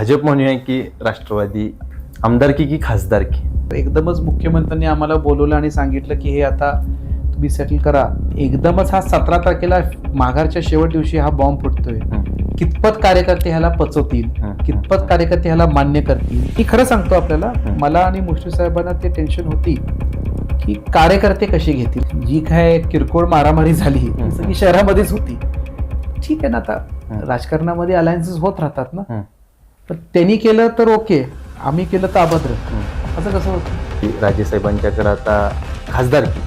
भाजप म्हणूया की राष्ट्रवादी, आमदारकी की खासदारकी? एकदमच मुख्यमंत्र्यांनी आम्हाला बोलवलं आणि सांगितलं की हे आता तुम्ही सेटल करा. एकदमच हा 17 तारखेला माघारच्या शेवट दिवशी हा बॉम्ब फुटतोय. कितपत कार्यकर्ते ह्याला पचवतील, कितपत कार्यकर्ते ह्याला मान्य करतील, ही खरं सांगतो आपल्याला. मला आणि मुश्रीफ साहेबांना ते टेन्शन होती की कार्यकर्ते कसे घेतील. जी काय किरकोळ मारामारी झाली ती सगळी शहरामध्येच होती. ठीक आहे ना, आता राजकारणामध्ये अलायन्सेस होत राहतात ना. पण त्यांनी केलं तर ओके, आम्ही केलं तर अभद्र, असं कसं होतं. राजेसाहेबांच्याकडे आता खासदारकी,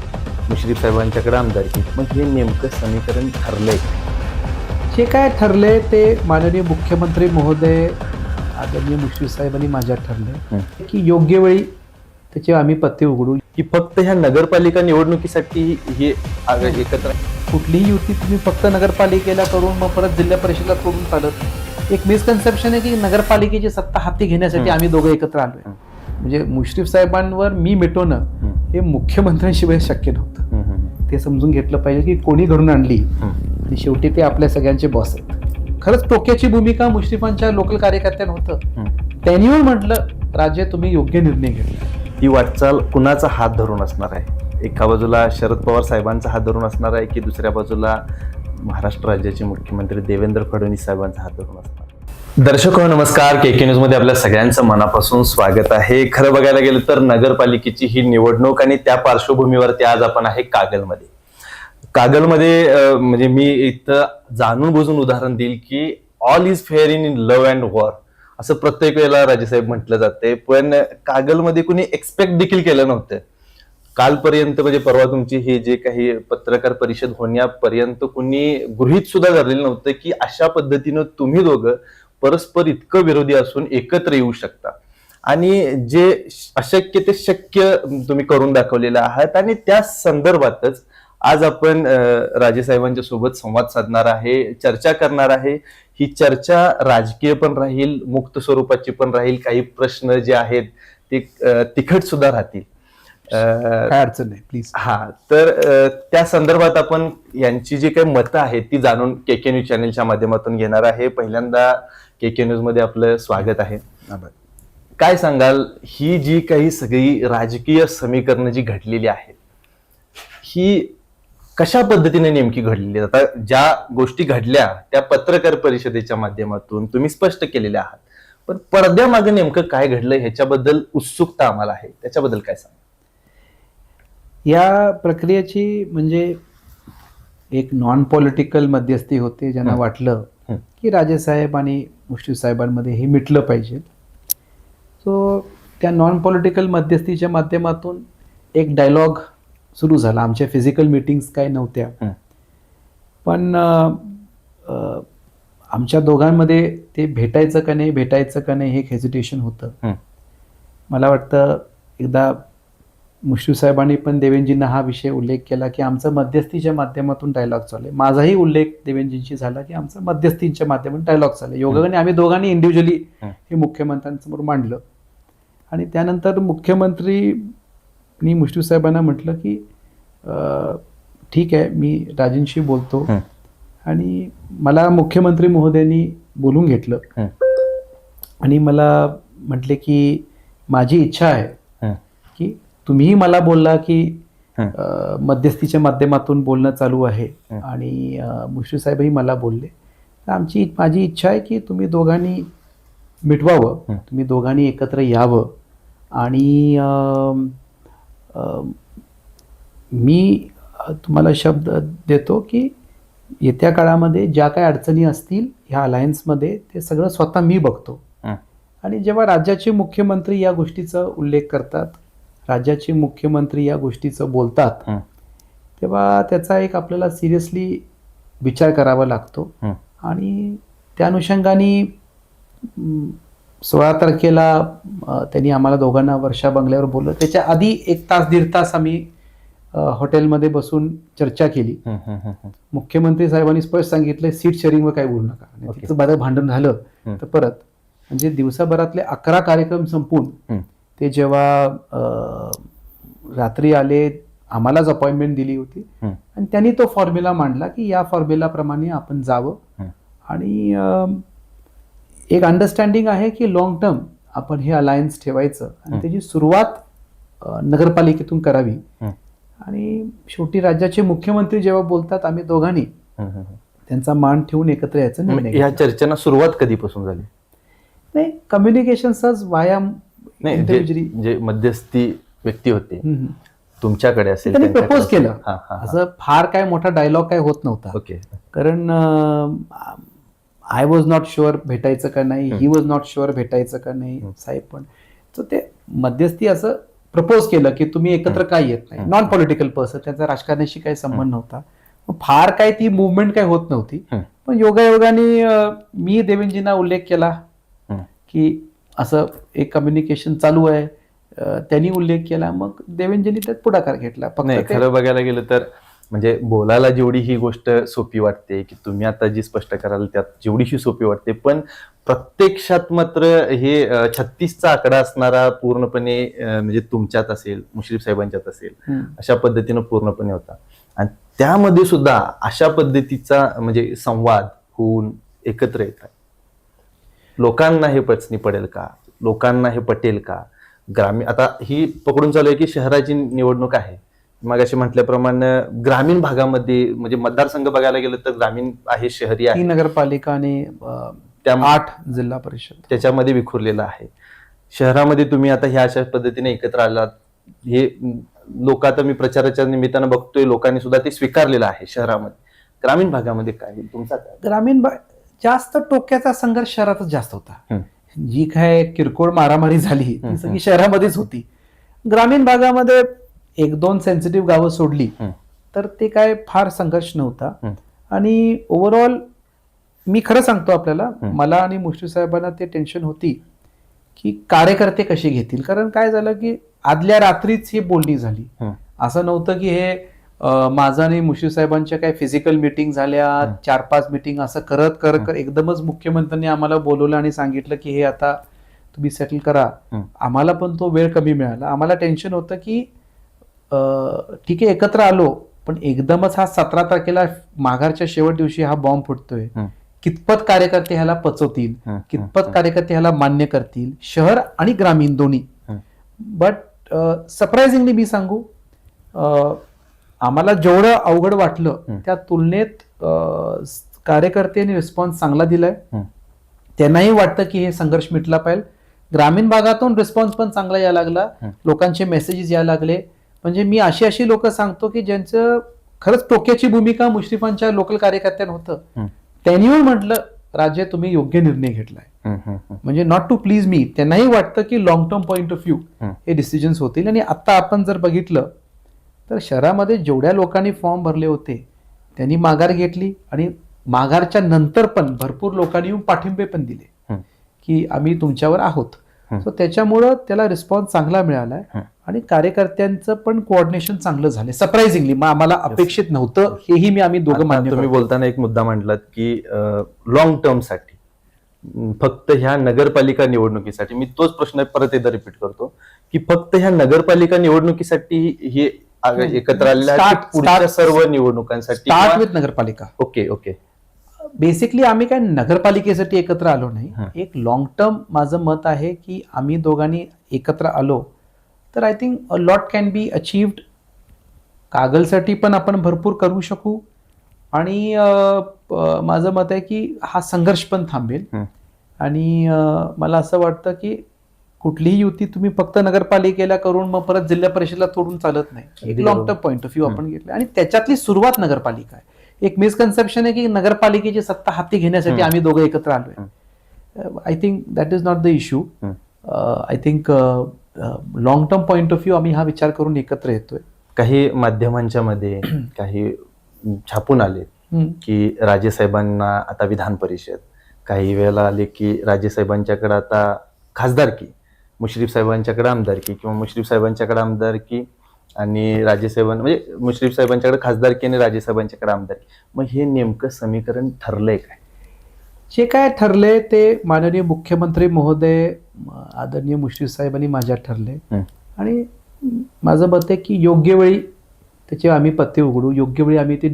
मुश्रीफ साहेबांच्याकडे आमदारकी, मग हे नेमकं समीकरण ठरलंय? जे काय ठरले ते माननीय मुख्यमंत्री महोदय आदरणीय मुश्रीफ साहेबांनी माझ्यात ठरले की योग्य वेळी त्याचे आम्ही पत्ते उघडू. की फक्त ह्या नगरपालिका निवडणुकीसाठी हे एकत्र? कुठलीही युती तुम्ही फक्त नगरपालिकेला करून मग परत जिल्हा परिषदेला करून चालत. एक मिसकन्सेप्शन आहे की नगरपालिकेची सत्ता हाती घेण्यासाठी आम्ही दोघं एकत्र आलोय. म्हणजे मुश्रीफ साहेबांवर मी मिटवणं हे मुख्यमंत्र्यांशिवाय शक्य नव्हतं. ते समजून घेतलं पाहिजे की कोणी घडून आणली आणि शेवटी ते आपल्या सगळ्यांचे बॉस आहेत. खरंच टोक्याची भूमिका मुश्रीफांच्या लोकल कार्यकर्त्यांना होतं. त्यांनी म्हटलं राजे तुम्ही योग्य निर्णय घेतला. ही वाटचाल कुणाचा हात धरून असणार आहे? एका बाजूला शरद पवार साहेबांचा हात धरून असणार आहे की दुसऱ्या बाजूला महाराष्ट्र राज्याचे मुख्यमंत्री देवेंद्र फडणवीस साहेबांचा हात धरून असणार? दर्शक हो नमस्कार, केके न्यूज मध्ये आपल्या सगळ्यांचं मनापासून स्वागत आहे. खरं बघायला गेलं तर नगरपालिकेची ही निवडणूक आणि त्या पार्श्वभूमीवरती आज आपण आहे कागलमध्ये. म्हणजे मी इथं जाणून बुजून उदाहरण देईल की all is fair in love and war असं प्रत्येक वेळेला राजेसाहेब म्हटलं जाते. पण कागलमध्ये कुणी एक्सपेक्ट देखील केलं नव्हतं. कालपर्यंत म्हणजे परवा तुमची हे जे काही पत्रकार परिषद होण्यापर्यंत कुणी गृहीत सुद्धा धरलेलं नव्हतं की अशा पद्धतीनं तुम्ही दोघं परस्पर इतकं विरोधी असून एकत्र येऊ शकता. आणि जे अशक्य ते शक्य तुम्ही करून दाखवलेलं आहात. आणि त्या संदर्भातच आज आपण राजेसाहेबांच्या सोबत संवाद साधणार आहे, चर्चा करणार आहे. ही चर्चा राजकीय पण राहील, मुक्त स्वरूपाची पण राहील. काही प्रश्न जे आहेत ते तिखट सुद्धा राहतील. काय अडचण नाही, प्लीज. तर त्या संदर्भात आपण यांची जी काही मतं आहेत ती जाणून केके न्यूज चॅनलच्या माध्यमातून घेणार आहे. पहिल्यांदा केके न्यूज मध्ये आपलं स्वागत आहे. काय सांगाल, ही जी काही सगळी राजकीय समीकरणं जी घडलेली आहेत ही कशा पद्धतीने नेमकी घडलेली? आता ज्या गोष्टी घडल्या त्या पत्रकार परिषदेच्या माध्यमातून तुम्ही स्पष्ट केलेल्या आहात, पण पडद्यामागे नेमकं काय घडलं ह्याच्याबद्दल उत्सुकता आम्हाला आहे. त्याच्याबद्दल काय सांगा? या प्रक्रियेची म्हणजे एक नॉन पॉलिटिकल मध्यस्थी होते. ज्यांना वाटलं की राजेसाहेब आणि मुश्रीफ साहेबांमध्ये हे मिटलं पाहिजे. सो त्या नॉन पॉलिटिकल मध्यस्थीच्या माध्यमातून एक डायलॉग सुरू झाला. आमच्या फिजिकल मीटिंग्स काही नव्हत्या, पण आमच्या दोघांमध्ये ते भेटायचं का नाही हे एक हेजिटेशन होतं. मला वाटतं एकदा मुश्रीफ साहेबांनी पण देवेंजींना हा विषय उल्लेख केला की आमचा मध्यस्थीच्या माध्यमातून डायलॉग चालू आहे. माझाही उल्लेख देवेंजींशी झाला की आमचा मध्यस्थींच्या माध्यमातून डायलॉग चालू आहे. योगाने आम्ही दोघांनी इंडिव्हिज्युअली हे मुख्यमंत्र्यांसमोर मांडलं. आणि त्यानंतर मुख्यमंत्रीनी मुश्रीफ साहेबांना म्हटलं की ठीक आहे, मी राजेंशी बोलतो. आणि मला मुख्यमंत्री महोदयांनी बोलून घेतलं आणि मला म्हटले की माझी इच्छा आहे की तुम्हीही मला बोलला की मध्यस्थीच्या माध्यमातून बोलणं चालू आहे आणि मुश्रीफ साहेबही मला बोलले. तर माझी इच्छा आहे की तुम्ही दोघांनी मिटवावं, तुम्ही दोघांनी एकत्र यावं. आणि मी तुम्हाला शब्द देतो की येत्या काळामध्ये ज्या काही अडचणी असतील ह्या अलायन्समध्ये ते सगळं स्वतः मी बघतो. आणि जेव्हा राज्याचे मुख्यमंत्री या गोष्टीचा उल्लेख करतात, राज्याचे मुख्यमंत्री या गोष्टीचं बोलतात, तेव्हा त्याचा एक आपल्याला सिरियसली विचार करावा लागतो. आणि त्या अनुषंगाने 16 तारखेला त्यांनी आम्हाला दोघांना वर्षा बंगल्यावर बोललं. त्याच्या आधी 1 तास 1.5 तास आम्ही हॉटेलमध्ये बसून चर्चा केली. मुख्यमंत्री साहेबांनी स्पष्ट सांगितलं सीट शेअरिंगवर काही बोलू नका. तिचं बरं भांडण झालं तर परत म्हणजे दिवसाभरातले 11 कार्यक्रम संपून ते जेव्हा रात्री आले, आम्हालाच अपॉइंटमेंट दिली होती आणि त्यांनी तो फॉर्म्युला मांडला की या फॉर्म्युलाप्रमाणे आपण जावं. आणि एक अंडरस्टँडिंग आहे की लॉंग टर्म आपण हे अलायन्स ठेवायचं आणि त्याची सुरुवात नगरपालिकेतून करावी. आणि शेवटी राज्याचे मुख्यमंत्री जेव्हा बोलतात आम्ही दोघांनी त्यांचा मान ठेवून एकत्र यायचं निर्णय या घेतला. चर्चेना सुरुवात कधीपासून झाली? नाही, कम्युनिकेशनचाच व्यायाम नाही, इंडिव्हिज्युअली जे मध्यस्थी व्यक्ती होते तुमच्याकडे असेल त्यांनी त्यांच्याकडे प्रपोज केलं. असेल. असं फार काय मोठा डायलॉग काय होत नव्हता. ओके. कारण आय वॉज नॉट शुअर भेटायचं का नाही, ही वॉज नॉट शुअर भेटायचं का नाही साहेब. पण तर ते मध्यस्थी असं प्रपोज केलं की तुम्ही एकत्र काय येत नाही. नॉन पॉलिटिकल पर्सन, त्याचा राजकारणाशी काही संबंध नव्हता. फार काय ती मुवमेंट काय होत नव्हती. पण योगायोगाने मी देवेंजींना उल्लेख केला की असं एक कम्युनिकेशन चालू आहे. त्यांनी उल्लेख केला, मग देवेंजींनी त्यात पुढाकार घेतला. नाही, खरं बघायला गेलं तर म्हणजे बोलायला जेवढी ही गोष्ट सोपी वाटते की तुम्ही आता जी स्पष्ट कराल त्यात जेवढीशी सोपी वाटते, पण प्रत्यक्षात मात्र हे 36चा आकडा असणारा पूर्णपणे म्हणजे तुमच्यात असेल, मुश्रीफ साहेबांच्यात असेल, अशा पद्धतीनं पूर्णपणे होता. आणि त्यामध्ये सुद्धा अशा पद्धतीचा म्हणजे संवाद होऊन एकत्र येतात. लोकांना हे पचनी पडेल का? लोकांना हे पटेल का? ग्रामीण, आता ही पकडून चालू आहे की शहराची निवडणूक आहे. मग असे म्हटल्याप्रमाणे ग्रामीण भागामध्ये म्हणजे मतदारसंघ बघायला गेलं तर ग्रामीण आहे, शहरी आहे. 3 नगरपालिका आणि 8 जिल्हा परिषद त्याच्यामध्ये विखुरलेला आहे. शहरामध्ये तुम्ही आता ह्या अशा पद्धतीने एकत्र आलात, हे लोक आता मी प्रचाराच्या निमित्तानं बघतोय लोकांनी सुद्धा ते स्वीकारलेलं आहे शहरामध्ये. ग्रामीण भागामध्ये काय तुमचा काय? ग्रामीण जास्त टोक्याचा संघर्ष शहरातच जास्त होता. जी काय किरकोळ मारामारी झाली ती सगळी शहरामध्येच होती. ग्रामीण भागामध्ये 1-2 सेन्सिटिव्ह गावं सोडली तर ते काय फार संघर्ष नव्हता. आणि ओव्हरऑल मी खरं सांगतो आपल्याला, मला आणि मुश्रीफ साहेबांना ते टेन्शन होती की कार्यकर्ते कसे घेतील. कारण काय झालं की आदल्या रात्रीच ही बोलणी झाली. असं नव्हतं की हे माझं आणि मुश्रीफ साहेबांच्या काय फिजिकल मिटिंग झाल्या, 4-5 मिटिंग असं करत करत एकदमच मुख्यमंत्र्यांनी आम्हाला बोलवलं आणि सांगितलं की हे आता तुम्ही सेटल करा. आम्हाला पण तो वेळ कमी मिळाला. आम्हाला टेन्शन होतं की ठीक आहे एकत्र आलो, पण एकदमच हा 17 तारखेला माघारच्या शेवट दिवशी हा बॉम्ब फुटतोय. कितपत कार्यकर्ते ह्याला पचवतील, कितपत कार्यकर्ते ह्याला मान्य करतील, शहर आणि ग्रामीण दोन्ही. बट सरप्राइझिंगली मी सांगू, आम्हाला जेवढं अवघड वाटलं त्या तुलनेत कार्यकर्त्यांनी रिस्पॉन्स चांगला दिलाय. त्यांनाही वाटतं की हे संघर्ष मिटला पाहिजे. ग्रामीण भागातून रिस्पॉन्स पण चांगला यायला लागला, लोकांचे मेसेजेस यायला लागले. म्हणजे मी अशी लोक सांगतो की ज्यांचं खरंच टोक्याची भूमिका मुश्रीफांच्या लोकल कार्यकर्त्यांना होतं, त्यांनी म्हटलं राजे तुम्ही योग्य निर्णय घेतलाय. म्हणजे नॉट टू प्लीज मी, त्यांनाही वाटतं की long term point of view हे डिसिजन्स होतील. आणि आता आपण जर बघितलं तर शहरामध्ये जेवढ्या लोकांनी फॉर्म भरले होते त्यांनी माघार घेतली आणि माघारच्या नंतर पण भरपूर लोकांनी येऊन पाठिंबे पण दिले की आम्ही तुमच्यावर आहोत. सो त्याच्यामुळं त्याला रिस्पॉन्स चांगला मिळालाय आणि कार्यकर्त्यांचं पण कोऑर्डिनेशन चांगलं झालं. सरप्राइझिंगली आम्हाला अपेक्षित नव्हतं, हेही आम्ही दोघं मान्य. तुम्ही बोलताना एक मुद्दा म्हटलात की लॉंग टर्म साठी फक्त ह्या नगरपालिका निवडणुकीसाठी, मी तोच प्रश्न परत एकदा रिपीट करतो की फक्त ह्या नगरपालिका निवडणुकीसाठी हे एकत्र आलेल्या पुढच्या सर्व निवडणुकांसाठी स्टार्ट विथ नगरपालिका. Okay okay. बेसिकली आम्ही काय नगरपालिकेसाठी एकत्र आलो नाही. एक लॉंग टर्म माझं मत आहे की आम्ही दोघांनी एकत्र आलो तर I think a lot can be achieved. कागलसाठी पण आपण भरपूर करू शकू आणि माझं मत आहे की हा संघर्ष पण थांबेल. आणि मला असं वाटतं की कुठलीही युती तुम्ही फक्त नगरपालिकेला करून मग परत जिल्हा परिषदेला तोडून चालत नाही. एक long term point of view आपण घेतलं आणि त्याच्यातली सुरुवात नगरपालिका आहे. एक मिसकन्सेप्शन आहे की नगरपालिकेची सत्ता हाती घेण्यासाठी आम्ही दोघं एकत्र आलोय. I think that is not the issue. I think long term point of view आम्ही हा विचार करून एकत्र येतोय. काही माध्यमांच्या मध्ये काही छापून आले की राजेसाहेबांना आता विधान परिषद, काही वेळेला आले की राजेसाहेबांच्याकडे आता खासदारकी, मुश्रीफ साहेबांच्याकडे आमदारकी किंवा मुश्रीफ साहेबांच्याकडे आमदारकी आणि राजेसाहेबांना म्हणजे मुश्रीफ साहेबांच्याकडे खासदारकी आणि राजेसाहेबांच्याकडे आमदारकी. मग हे नेमकं समीकरण ठरलंय काय? जे काय ठरले ते माननीय मुख्यमंत्री महोदय आदरणीय मुश्रीफ साहेबांनी माझ्यात ठरले आणि माझं मत आहे की योग्य वेळी त्याचे आम्ही पत्ते उघडू, योग्य वेळी आम्ही ते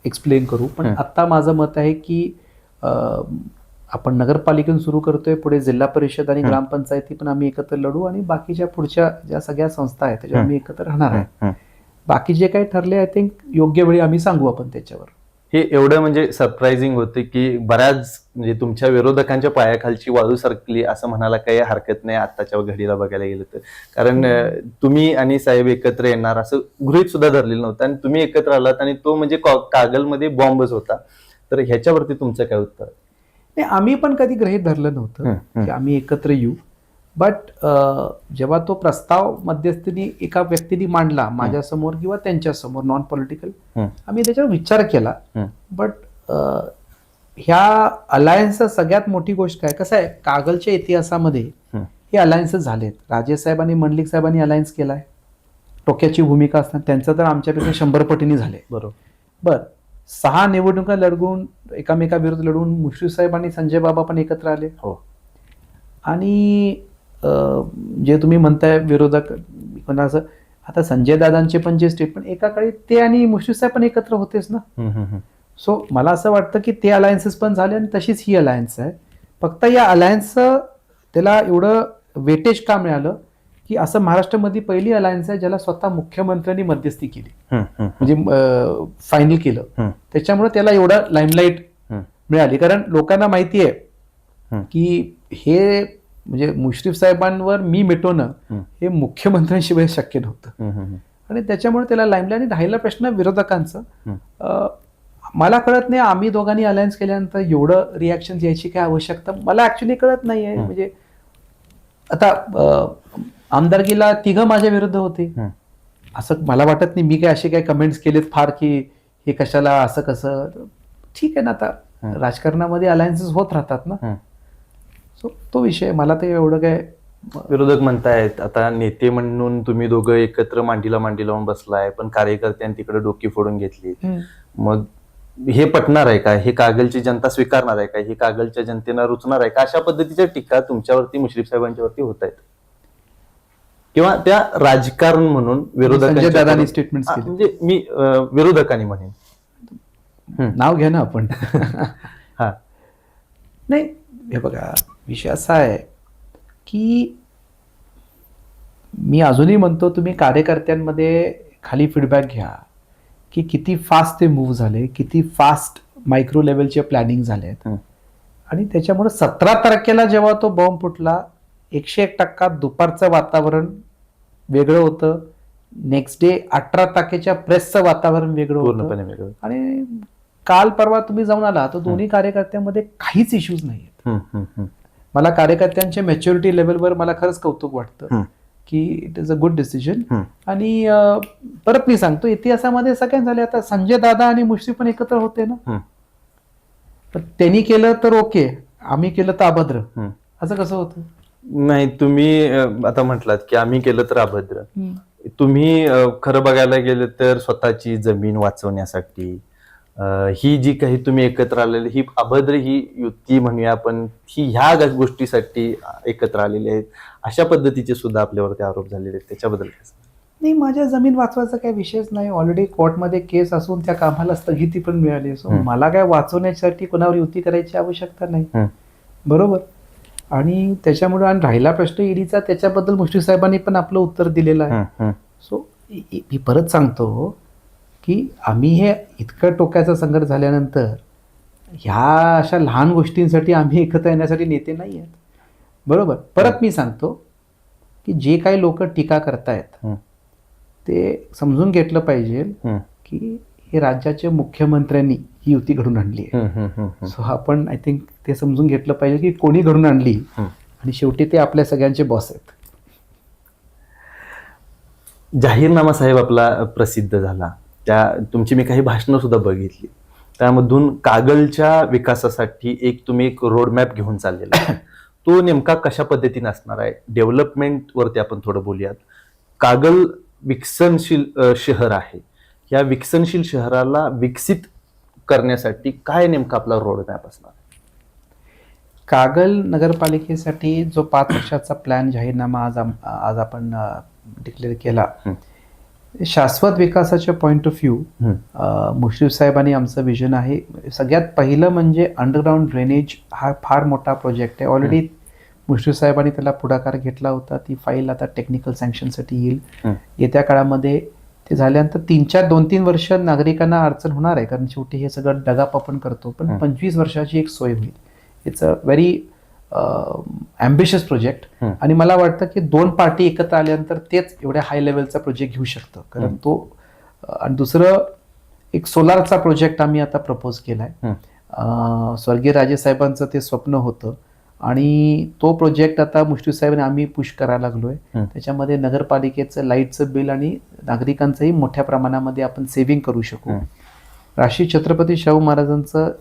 एक्सप्लेन करू. पण आता माझं मत आहे की आपण नगरपालिकेतून सुरू करतोय, पुढे जिल्हा परिषद आणि ग्रामपंचायती पण आम्ही एकत्र लढू आणि बाकीच्या पुढच्या ज्या सगळ्या संस्था आहेत त्याच्यावर आम्ही एकत्र राहणार आहे. बाकी जे काही ठरले आय थिंक योग्य वेळी आम्ही सांगू आपण त्याच्यावर. हे एवढं म्हणजे सरप्राइझिंग होते की बऱ्याच म्हणजे तुमच्या विरोधकांच्या पायाखालची वाळू सरकली असं म्हणायला काही हरकत नाही आत्ताच्या घडीला बघायला गेलं तर. कारण तुम्ही आणि साहेब एकत्र येणार असं गृहीत सुद्धा धरलेलं नव्हतं आणि तुम्ही एकत्र आलात आणि तो म्हणजे कागलमध्ये बॉम्बच होता. तर ह्याच्यावरती तुमचं काय उत्तर? नाही, आम्ही पण कधी गृहीत धरलं नव्हतं की आम्ही एकत्र येऊ. बट जेव्हा तो प्रस्ताव मध्यस्थीने एका व्यक्तीने मांडला माझ्यासमोर किंवा त्यांच्यासमोर, नॉन पॉलिटिकल, आम्ही त्याच्यावर विचार केला. बट ह्या अलायन्सचा सगळ्यात मोठी गोष्ट काय, कसं आहे, कागलच्या इतिहासामध्ये हे अलायन्सेस झालेत. राजेसाहेबांनी, मंडलिक साहेबांनी अलायन्स केलाय, टोक्याची भूमिका असताना. त्यांचं तर आमच्यापेक्षा 100 पटीने झाले. बरं, 6 निवडणुका लढवून एकामेकाविरुद्ध लढवून मुश्रीफ साहेब आणि संजय बाबा पण एकत्र आले. आणि जे तुम्ही म्हणताय विरोधक कोणाचं, आता संजय दादांचे पण जे स्टेटमेंट, एका काळी ते आणि मुश्रीफ साहेब पण एकत्र होतेच ना. सो मला असं वाटतं की ते अलायन्सेस पण झाले आणि तशीच ही अलायन्स आहे. फक्त या अलायन्सचं त्याला एवढं वेटेज का मिळालं की असं महाराष्ट्रामध्ये पहिली अलायन्स आहे ज्याला स्वतः मुख्यमंत्र्यांनी मध्यस्थी केली, म्हणजे फायनल केलं. त्याच्यामुळे त्याला एवढं लाईमलाईट मिळाली. कारण लोकांना माहिती आहे की हे म्हणजे मुश्रीफ साहेबांवर मी मिटवणं हे मुख्यमंत्र्यांशिवाय शक्य नव्हतं. आणि त्याच्यामुळे त्याला लाईमलाईट. आणि राहिला प्रश्न विरोधकांचं, मला कळत नाही आम्ही दोघांनी अलायन्स केल्यानंतर एवढं रिॲक्शन यायची काय आवश्यकता मला ऍक्च्युली कळत नाहीये. म्हणजे आता आमदारकीला 3 माझ्या विरुद्ध होते, असं मला वाटत नाही. मी काय असे काय कमेंट्स केलेत फार की हे कशाला, असं कसं. ठीक आहे ना, आता राजकारणामध्ये अलायन्सेस होत राहतात ना. सो तो विषय मला ते एवढं काय. विरोधक म्हणतायत आता नेते म्हणून तुम्ही दोघं एकत्र मांडीला मांडी लावून बसलाय, पण कार्यकर्त्यांनी तिकडे डोकी फोडून घेतली. मग हे पटणार आहे का? हे कागलची जनता स्वीकारणार आहे का? हे कागलच्या जनतेला रुचणार आहे का? अशा पद्धतीच्या टीका तुमच्यावरती, मुश्रीफ साहेबांच्यावरती होत आहेत, किंवा त्या राजकारण म्हणून विरोधकांनी स्टेटमेंट, म्हणजे मी विरोधकांनी म्हणेन, नाव घ्या ना आपण. हा, नाही, हे बघा, विषय असा आहे की मी अजूनही म्हणतो तुम्ही कार्यकर्त्यांमध्ये खाली फीडबॅक घ्या की किती फास्ट ते मूव्ह झाले, किती फास्ट मायक्रो लेवलचे प्लॅनिंग झालेत. आणि त्याच्यामुळे 17 तारखेला जेव्हा तो बॉम्ब फुटला, 101% दुपारचं वातावरण वेगळं होतं. नेक्स्ट डे 18 तारखेच्या प्रेसचं वातावरण वेगळं होतं. आणि काल परवा तुम्ही जाऊन आला तर दोन्ही कार्यकर्त्यांमध्ये काहीच इश्यूज नाहीयेत. मला कार्यकर्त्यांच्या मॅच्युरिटी लेवलवर मला खरंच कौतुक वाटतं की it is a good decision. आणि परत मी सांगतो, इतिहासामध्ये सगळ्यांनी झाले. आता संजय दादा आणि मुश्रीफ पण एकत्र होते ना, तर त्यांनी केलं तर ओके, आम्ही केलं तर अभद्र, असं कसं होतं? नाही, तुम्ही आता म्हटलात की आम्ही केलं तर अभद्र. तुम्ही खरं बघायला गेलं तर स्वतःची जमीन वाचवण्यासाठी ही जी काही तुम्ही एकत्र आलेली ही अभद्र ही युती म्हणूया आपण, ही ह्या गोष्टीसाठी एकत्र आलेली आहेत, अशा पद्धतीचे सुद्धा आपल्यावरती आरोप झालेले आहेत. त्याच्याबद्दल काय? नाही, माझ्या जमीन वाचवायचा काही विषयच नाही. ऑलरेडी कोर्टमध्ये केस असून त्या कामाला स्थगिती पण मिळाली. सो मला काय वाचवण्यासाठी कोणावर युती करायची आवश्यकता नाही, बरोबर. आणि त्याच्यामुळे आणि राहिला प्रश्न ईडीचा, त्याच्याबद्दल मुश्रीफ साहेबांनी पण आपलं उत्तर दिलेलं आहे. सो मी परत सांगतो की आम्ही हे इतकं टोकाचा संघर्ष झाल्यानंतर ह्या अशा लहान गोष्टींसाठी आम्ही एकत्र येण्यासाठी नेते नाही आहेत, बरोबर. परत मी सांगतो की जे काही लोक टीका करतायत ते समजून घेतलं पाहिजे की हे राज्याच्या मुख्यमंत्र्यांनी ही युती घडून आणली आहे. सो आपण आय थिंक ते समजून घेतलं पाहिजे की कोणी घडून आणली, आणि शेवटी ते आपल्या सगळ्यांचे बॉस आहेत. जाहीरनामा साहेब आपला प्रसिद्ध झाला, त्या तुमची मी काही भाषणं सुद्धा बघितली, त्यामधून कागलच्या विकासासाठी तुम्ही एक रोडमॅप घेऊन चाललेला आहे. तो नेमका कशा पद्धतीने असणार आहे? डेव्हलपमेंट वरती आपण थोडं बोलूयात. कागल विकसनशील शहर आहे, या विकसनशील शहराला विकसित करण्यासाठी काय नेमका आपला रोडमॅप असणार? कागल नगरपालिकेसाठी जो 5 वर्षाचा प्लॅन जाहीरनामा आज आपण डिक्लेअर केला, शाश्वत विकासाच्या पॉईंट ऑफ व्ह्यू मुश्रीफ साहेबांनी आमचं विजन आहे. सगळ्यात पहिलं म्हणजे अंडरग्राऊंड ड्रेनेज हा फार मोठा प्रोजेक्ट आहे. ऑलरेडी मुश्रीफ साहेबांनी त्याला पुढाकार घेतला होता. ती फाईल आता टेक्निकल सँक्शनसाठी येईल. येत्या काळामध्ये ते झाल्यानंतर 2-3 वर्ष नागरिकांना अडचण होणार आहे, कारण शेवटी हे सगळं डगाप आपण करतो, पण 25 वर्षाची एक सोय होईल. It's a very ambitious project. आणि मला वाटतं की 2 पार्टी एकत्र आल्यानंतर तेच एवढ्या हाय लेवलचा प्रोजेक्ट घेऊ शकतं, कारण तो आणि दुसरं एक सोलारचा प्रोजेक्ट आम्ही आता प्रपोज केलाय. स्वर्गीय राजेसाहेबांचं ते स्वप्न होतं आणि तो प्रोजेक्ट आता मुश्रीफ साहेबांनी आम्ही पुश करायला लागलोय. त्याच्यामध्ये नगरपालिकेचं लाईटचं बिल आणि नागरिकांचंही मोठ्या प्रमाणामध्ये आपण सेव्हिंग करू शकू. राशी छत्रपती शाहू महाराजांचं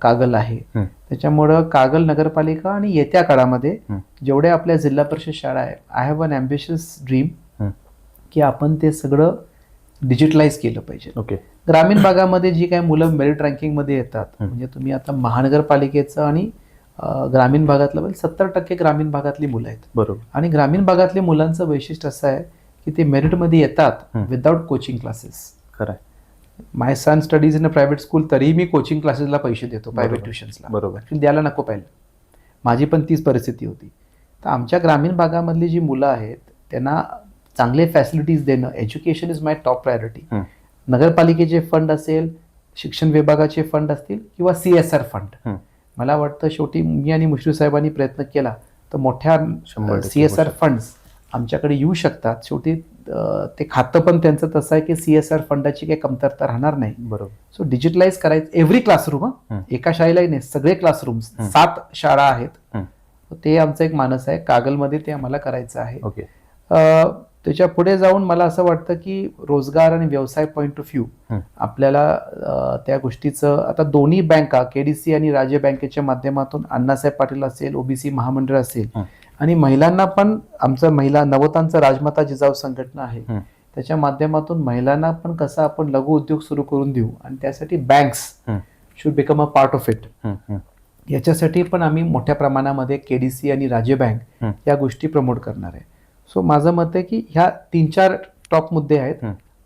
कागल आहे, त्याच्यामुळं कागल नगरपालिका आणि येत्या काळामध्ये जेवढ्या आपल्या जिल्हा परिषद शाळा आहे, I have an ambitious dream की आपण ते सगळं डिजिटलाइज केलं पाहिजे. ओके. ग्रामीण भागामध्ये जी काही मुलं मेरिट रँकिंगमध्ये येतात, म्हणजे तुम्ही आता महानगरपालिकेचं आणि ग्रामीण भागातलं 70% ग्रामीण भागातली मुलं आहेत. बरोबर. आणि ग्रामीण भागातल्या मुलांचं वैशिष्ट्य असं आहे की ते मेरिटमध्ये येतात विदाउट कोचिंग क्लासेस. खरं. My son studies in a private school, तरीही मी कोचिंग क्लासेसला पैसे देतो, प्रायव्हेट ट्युशन्सला. बरोबर. द्यायला नको पाहिजे. माझी पण तीच परिस्थिती होती. तर आमच्या ग्रामीण भागामधली जी मुलं आहेत त्यांना चांगले फॅसिलिटीज देणं, education is my top priority. नगरपालिकेचे फंड असेल, शिक्षण विभागाचे फंड असतील किंवा CSR फंड, मला वाटतं शेवटी मी आणि मुश्रीफ साहेबांनी प्रयत्न केला तर मोठ्या CSR फंड्स आमच्याकडे येऊ शकतात. शेवटी ते खातं पण त्यांचं तसं आहे की CSR फंडाची काही कमतरता राहणार नाही. बरोबर. सो डिजिटलाइज करायचं एव्हरी क्लासरूम. एका शाळेलाही नाही, सगळे क्लासरूम, 7 शाळा आहेत. ते आमचं एक मानस आहे. कागलमध्ये ते आम्हाला करायचं आहे. ओके. त्याच्या पुढे जाऊन मला असं वाटतं की रोजगार आणि व्यवसाय पॉईंट ऑफ व्ह्यू आपल्याला त्या गोष्टीचं आता दोन्ही बँका KDC आणि राज्य बँकेच्या माध्यमातून अण्णासाहेब पाटील असेल, OBC महामंडळ असेल आणि महिलांना पण आमचं महिला नवतांचं राजमाता जिजाऊ संघटना आहे, त्याच्या माध्यमातून महिलांना पण कसं आपण लघु उद्योग सुरू करून देऊ आणि त्यासाठी banks should become a part of it. याच्यासाठी पण आम्ही मोठ्या प्रमाणामध्ये KDC आणि राज्य बँक या गोष्टी प्रमोट करणार आहे. सो माझं मत आहे की ह्या 3-4 टॉप मुद्दे आहेत.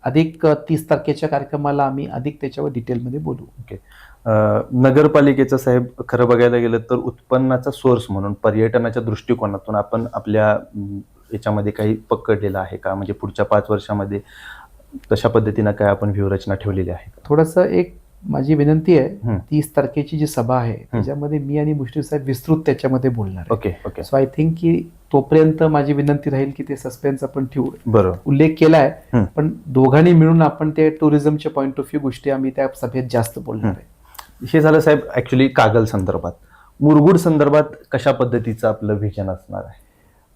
अधिक 30 तारखेच्या कार्यक्रमाला आम्ही अधिक त्याच्यावर डिटेलमध्ये बोलू. ओके. नगरपालिकेचं साहेब खरं बघायला गेलं तर उत्पन्नाचा सोर्स म्हणून पर्यटनाच्या दृष्टिकोनातून आपण आपल्या याच्यामध्ये काही पकडलेलं आहे का, म्हणजे पुढच्या 5 वर्षामध्ये तशा पद्धतीनं काय आपण व्यूहरचना ठेवलेली आहे? थोडंसं एक माझी विनंती आहे, 30 तारखेची जी सभा आहे त्याच्यामध्ये मी आणि मुश्रीफ साहेब विस्तृत त्याच्यामध्ये बोलणार आहे. Okay. Okay. So I think की तोपर्यंत माझी विनंती राहील की ते सस्पेन्स आपण ठेवू. बरोबर. उल्लेख केलाय, पण दोघांनी मिळून आपण ते टुरिझमच्या पॉईंट ऑफ व्ह्यू गोष्टी आम्ही त्या सभेत जास्त बोलणार आहे. हे झालं साहेब ऍक्च्युली कागल संदर्भात. मुरगुड संदर्भात कशा पद्धतीचं आपलं व्हिजन असणार आहे?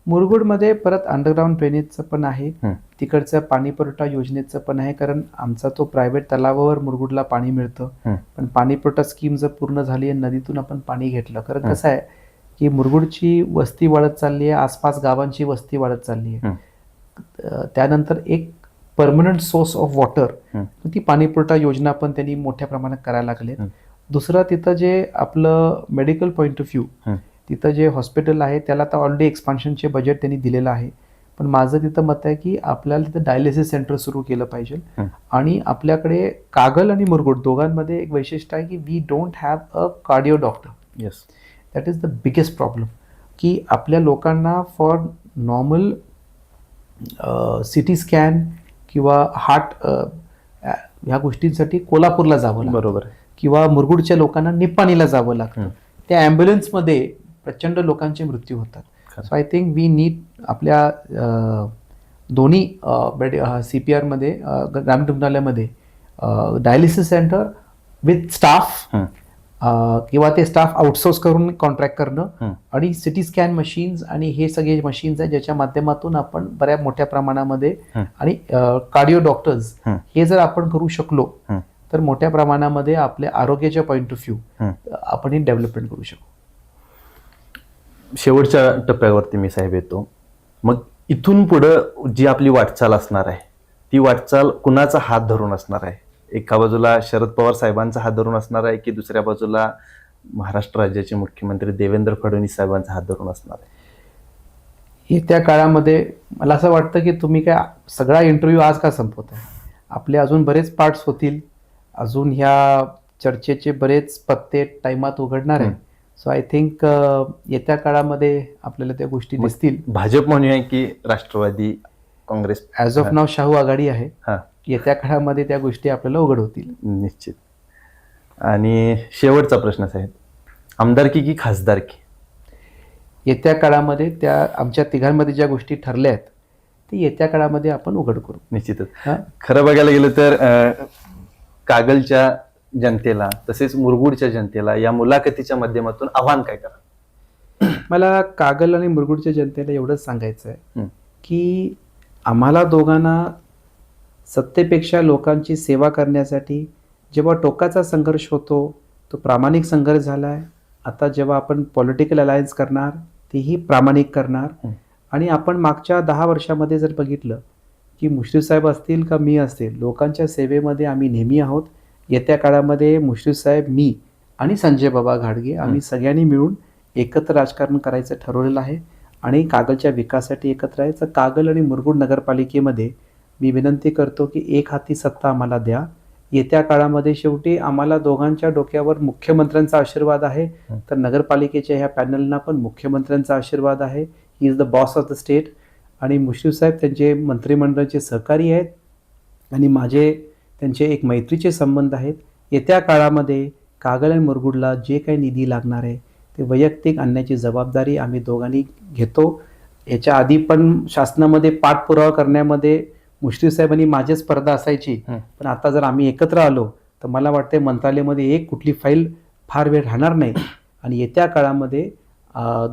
मुरगुडमध्ये परत अंडरग्राऊंड ड्रेनेजचं पण आहे, तिकडचं पाणी पुरवठा योजनेचं पण आहे, कारण आमचा तो प्रायव्हेट तलावावर मुरगुडला पाणी मिळतं. पण पाणी पुरवठा स्कीम जर पूर्ण झाली आणि नदीतून आपण पाणी घेतलं, कारण कसं आहे की मुरगुडची वस्ती वाढत चालली आहे, आसपास गावांची वस्ती वाढत चालली आहे. त्यानंतर एक परमनंट सोर्स ऑफ वॉटर ती पाणी पुरवठा योजना पण त्यांनी मोठ्या प्रमाणात करायला लागले. दुसरं तिथं जे आपलं मेडिकल पॉईंट ऑफ व्ह्यू, तिथं जे हॉस्पिटल आहे त्याला आता ऑलरेडी एक्सपान्शनचे बजेट त्यांनी दिलेलं आहे. पण माझं तिथं मत आहे की आपल्याला तिथं डायलिसिस सेंटर सुरू केलं पाहिजे. आणि आपल्याकडे कागल आणि मुरगुड दोघांमध्ये एक वैशिष्ट्य आहे की we don't have a cardio doctor. Yes, that is the biggest problem. की आपल्या लोकांना फॉर नॉर्मल CT स्कॅन किंवा हार्ट ह्या गोष्टींसाठी कोल्हापूरला जावं लागतं. बरोबर. किंवा मुरगुडच्या लोकांना निपाणीला जावं लागतं. त्या ॲम्ब्युलन्समध्ये प्रचंड लोकांचे मृत्यू होतात. So I think we need आपल्या दोन्ही CPR मध्ये ग्रामीण रुग्णालयामध्ये डायलिसिस सेंटर विथ स्टाफ किंवा ते स्टाफ आउटसोर्स करून कॉन्ट्रॅक्ट करणं आणि CT स्कॅन मशीन्स आणि हे सगळे मशीन्स आहेत ज्याच्या माध्यमातून आपण बऱ्या मोठ्या प्रमाणामध्ये आणि कार्डिओ डॉक्टर्स हे जर आपण करू शकलो तर मोठ्या प्रमाणामध्ये आपल्या आरोग्याच्या पॉईंट ऑफ व्ह्यू आपण ही डेव्हलपमेंट करू शकू. शेवटच्या टप्प्यावरती मी साहेब येतो. मग इथून पुढं जी आपली वाटचाल असणार आहे ती वाटचाल कुणाचा हात धरून असणार आहे? एका बाजूला शरद पवार साहेबांचा हात धरून असणार आहे की दुसऱ्या बाजूला महाराष्ट्र राज्याचे मुख्यमंत्री देवेंद्र फडणवीस साहेबांचा हात धरून असणार आहे? येत्या काळामध्ये मला असं वाटतं की तुम्ही काय सगळा इंटरव्ह्यू आज का संपवताय? आपले अजून बरेच पार्ट्स होतील, अजून ह्या चर्चेचे बरेच पत्ते टाइमात उघडणार आहे. सो आय थिंक येत्या काळामध्ये आपल्याला त्या गोष्टी दिसतील. भाजप म्हणूया की राष्ट्रवादी काँग्रेस? ॲज ऑफ नाव शाहू आघाडी आहे. हा, येत्या काळामध्ये त्या गोष्टी आपल्याला उघड होतील. निश्चित. आणि शेवटचा प्रश्न साहेब, आमदारकी की खासदारकी? येत्या काळामध्ये त्या आमच्या तिघांमध्ये ज्या गोष्टी ठरल्या आहेत ते येत्या काळामध्ये आपण उघड करू. निश्चितच. हा? खरं बघायला गेलं तर कागलच्या जनतेला तसेच मुरगुडच्या जनतेला या मुलाखतीच्या माध्यमातून आव्हान काय करा? मला कागल आणि मुरगुडच्या जनतेला एवढंच सांगायचं आहे हं. की आम्हाला दोघांना सत्तेपेक्षा लोकांची सेवा करण्यासाठी जेव्हा टोकाचा संघर्ष होतो तो प्रामाणिक संघर्ष झाला आहे. आता जेव्हा आपण पॉलिटिकल अलायन्स करणार तेही प्रामाणिक करणार. आणि आपण मागच्या 10 वर्षामध्ये जर बघितलं की मुश्रीफ साहेब असतील का मी असतील, लोकांच्या सेवेमध्ये आम्ही नेहमी आहोत. येत्या काळामध्ये मुश्रीफ साहेब, मी आणि संजय बाबा घाडगे आम्ही सगळ्यांनी मिळून एकत्र राजकारण करायचं ठरवलेलं आहे आणि कागलच्या विकासासाठी एकत्र यायचं. कागल आणि मुरगुड नगरपालिकेमध्ये मी विनंती करतो की एक हाती सत्ता आम्हाला द्या. येत्या काळामध्ये शेवटी आम्हाला दोघांच्या डोक्यावर मुख्यमंत्र्यांचा आशीर्वाद आहे, तर नगरपालिकेच्या ह्या पॅनलना पण मुख्यमंत्र्यांचा आशीर्वाद आहे. He is the boss of the state. आणि मुश्रीफ साहेब त्यांचे मंत्रिमंडळाचे सहकारी आहेत आणि माझे त्यांचे एक मैत्रीचे संबंध आहेत. येत्या काळामध्ये कागल आणि मुरगुडला जे काही निधी लागणार आहे ते वैयक्तिक आणण्याची जबाबदारी आम्ही दोघांनी घेतो. याच्या आधी पण शासनामध्ये पाठपुरावा करण्यामध्ये मुश्रीफ साहेबांनी माझी स्पर्धा असायची, पण आता जर आम्ही एकत्र आलो तर मला वाटते मंत्रालयामध्ये एक कुठली फाईल फार वेळ राहणार नाही. आणि येत्या काळामध्ये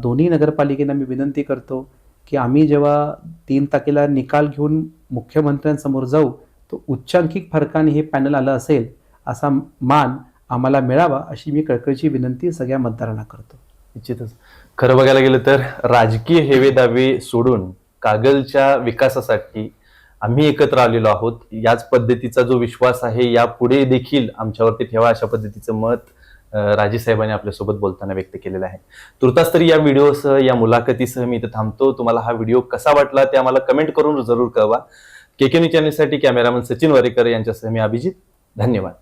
दोन्ही नगरपालिकेला मी विनंती करतो की आम्ही जेव्हा 3 तारखेला निकाल घेऊन मुख्यमंत्र्यांसमोर जाऊ तो उच्चांकित फरकाने हे पॅनल आलं असेल असा मान आम्हाला मिळावा अशी मी कळकळीची विनंती सगळ्या मतदारांना करतो. निश्चितच. खरं बघायला गेलं तर राजकीय हेवेदावे सोडून कागलच्या विकासासाठी आम्ही एकत्र आलेलो आहोत. याच पद्धतीचा जो विश्वास आहे यापुढे देखील आमच्यावरती ठेवा, अशा पद्धतीचं मत राजेसाहेबांनी आपल्यासोबत बोलताना व्यक्त केलेलं आहे. तुर्तास तरी या व्हिडिओसह, या मुलाखतीसह मी इथं थांबतो. तुम्हाला हा व्हिडिओ कसा वाटला ते आम्हाला कमेंट करून जरूर कळवा. केके न्यूज चॅनलसाठी कॅमेरामन सचिन वारेकर यांच्यासह मी अभिजित. धन्यवाद.